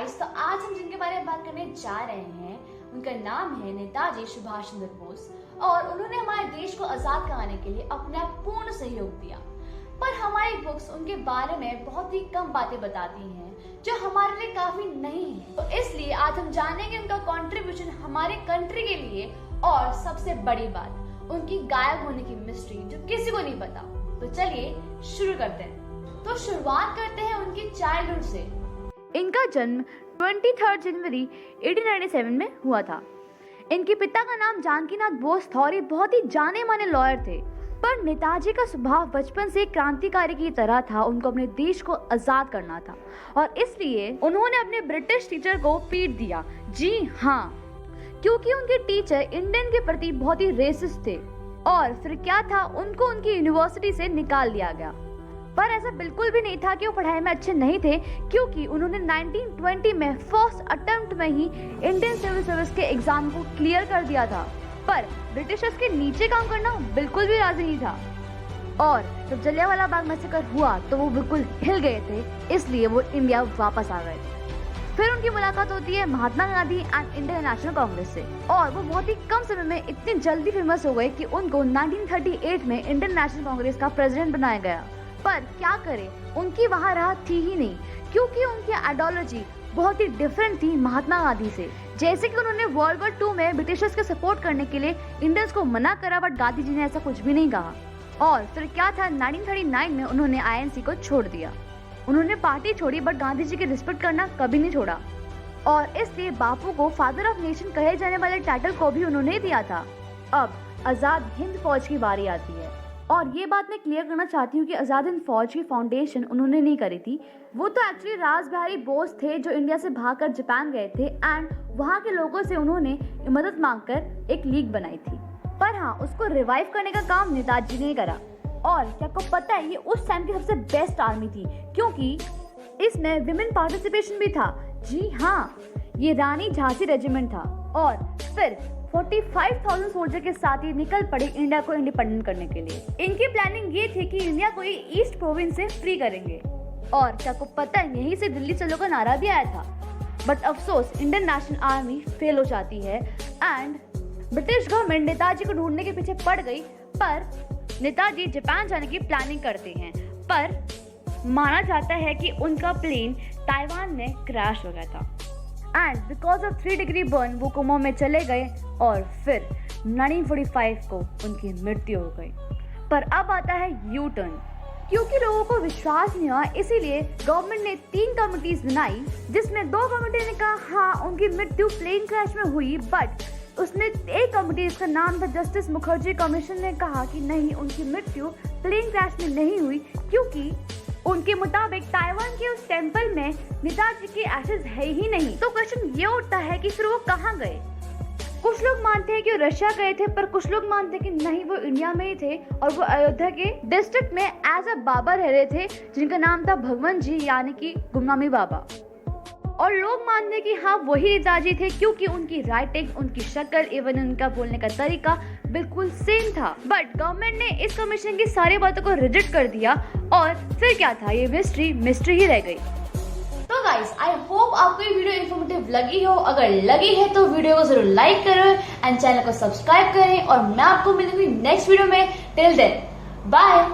Guys, तो आज हम जिनके बारे में बात करने जा रहे हैं उनका नाम है नेताजी सुभाष चंद्र बोस और उन्होंने हमारे देश को आजाद कराने के लिए अपना पूर्ण सहयोग दिया। पर हमारी बुक्स उनके बारे में बहुत ही कम बातें बताती हैं जो हमारे लिए काफी नहीं है। तो इसलिए आज हम जानेंगे उनका कंट्रीब्यूशन हमारे कंट्री के लिए और सबसे बड़ी बात उनकी गायब होने की मिस्ट्री जो किसी को नहीं पता। तो चलिए शुरू करते हैं। तो शुरुआत करते हैं उनकी चाइल्डहुड से। इनका जन्म 23 जनवरी 1897 में हुआ था। इनके पिता का नाम जानकीनाथ बोस था और ये बहुत ही जाने माने लॉयर थे। पर नेताजी का स्वभाव बचपन से क्रांतिकारी की तरह था। उनको अपने देश को आजाद करना था और इसलिए उन्होंने अपने ब्रिटिश टीचर को पीट दिया। जी हाँ, क्योंकि उनके टीचर इंडियन के प्रति बहुत ही रेसिस्ट थे। और फिर क्या था, उनको उनकी यूनिवर्सिटी से निकाल दिया गया। पर ऐसा बिल्कुल भी नहीं था कि वो पढ़ाई में अच्छे नहीं थे, क्योंकि उन्होंने 1920 में फर्स्ट अटेम्प्ट में ही इंडियन सिविल सर्विस के एग्जाम को क्लियर कर दिया था। पर ब्रिटिशर्स के नीचे काम करना बिल्कुल भी राजी नहीं था। और जब जलियांवाला बाग मैसेकर हुआ तो वो बिल्कुल हिल गए थे, इसलिए वो इंडिया वापस आ गए। फिर उनकी मुलाकात होती है Mahatma Gandhi and Indian National Congress से और वो बहुत ही कम समय में इतनी जल्दी फेमस हो गए कि उनको 1938 में इंडियन नेशनल कांग्रेस का प्रेसिडेंट बनाया गया। पर क्या करें, उनकी वहाँ राह थी ही नहीं, क्योंकि उनकी आइडियोलॉजी बहुत ही डिफरेंट थी महात्मा गांधी से। जैसे कि उन्होंने वर्ल्ड वॉर 2 में ब्रिटिशर्स के सपोर्ट करने के लिए इंडियंस को मना करा, बट गांधी जी ने ऐसा कुछ भी नहीं कहा। और फिर क्या था, 1939 में उन्होंने आईएनसी को छोड़ दिया। उन्होंने पार्टी छोड़ी, बट गांधी जी की रिस्पेक्ट करना कभी नहीं छोड़ा और इसलिए बापू को फादर ऑफ नेशन कहे जाने वाले टाइटल को भी उन्होंने दिया था। अब आजाद हिंद फौज की बारी आती है और ये बात मैं क्लियर करना चाहती हूँ कि आजाद हिंद फौज की फाउंडेशन उन्होंने नहीं करी थी। वो तो एक्चुअली रास बिहारी बोस थे जो इंडिया से भागकर जापान गए थे एंड वहाँ के लोगों से उन्होंने मदद मांगकर एक लीग बनाई थी। पर हाँ, उसको रिवाइव करने का काम नेताजी ने करा। और क्या आपको पता है, ये उस टाइम की सबसे बेस्ट आर्मी थी, क्योंकि इसमें विमेन पार्टिसिपेशन भी था। जी हाँ, ये रानी झांसी रेजिमेंट था और फिर 45,000 सोल्जर के साथ ही निकल पड़े इंडिया को इंडिपेंडेंट करने के लिए। इनकी प्लानिंग ये थी कि इंडिया को ईस्ट प्रोविंस से फ्री करेंगे। और क्या आपको पता है, यहीं से दिल्ली चलो का नारा भी आया था। बट अफसोस इंडियन नेशनल आर्मी फेल हो जाती है एंड ब्रिटिश गवर्नमेंट नेताजी को ढूंढने के पीछे पड़ गई। पर नेताजी जापान जाने की प्लानिंग करते हैं, पर माना जाता है कि उनका प्लेन ताइवान में क्रैश हो गया था and because of 3 degree burn वो कोमा में चले गए और फिर 1945 को उनकी मृत्यु हो गई। पर अब आता है यू टर्न। क्योंकि लोगों को विश्वास नहीं हुआ, इसीलिए गवर्नमेंट ने 3 कमिटीज बनाई, जिसमें 2 कमिटी ने कहा हाँ उनकी मृत्यु प्लेन क्रैश में हुई, बट उसने एक कमिटी, इसका नाम था जस्टिस मुखर्जी कमीशन, ने कहा कि नहीं, उनकी मृत्यु प्लेन क्रैश में नहीं हुई, क्योंकि उनके मुताबिक ताइवान के उस टेंपल में नेताजी के एशेज है ही नहीं। तो क्वेश्चन ये उठता है कि फिर वो कहाँ गए। कुछ लोग मानते हैं कि वो रशिया गए थे, पर कुछ लोग मानते हैं कि नहीं, वो इंडिया में ही थे और वो अयोध्या के डिस्ट्रिक्ट में एज अ बाबा रह रहे थे, जिनका नाम था भगवंत जी, यानी कि गुमनामी बाबा। और लोग मानते हैं कि हाँ वही नेताजी थे, क्योंकि उनकी राइटिंग, उनकी शक्ल, इवन उनका बोलने का तरीका बिल्कुल सेम था। बट गवर्नमेंट ने इस कमीशन की सारी बातों को रिजेक्ट कर दिया और फिर क्या था, ये मिस्ट्री ही रह गई। तो गाइस, आई होप आपको ये वीडियो इन्फॉर्मेटिव लगी हो। अगर लगी है तो वीडियो को जरूर लाइक करो एंड चैनल को सब्सक्राइब करें और मैं आपको मिलूंगी नेक्स्ट वीडियो में। Till then bye.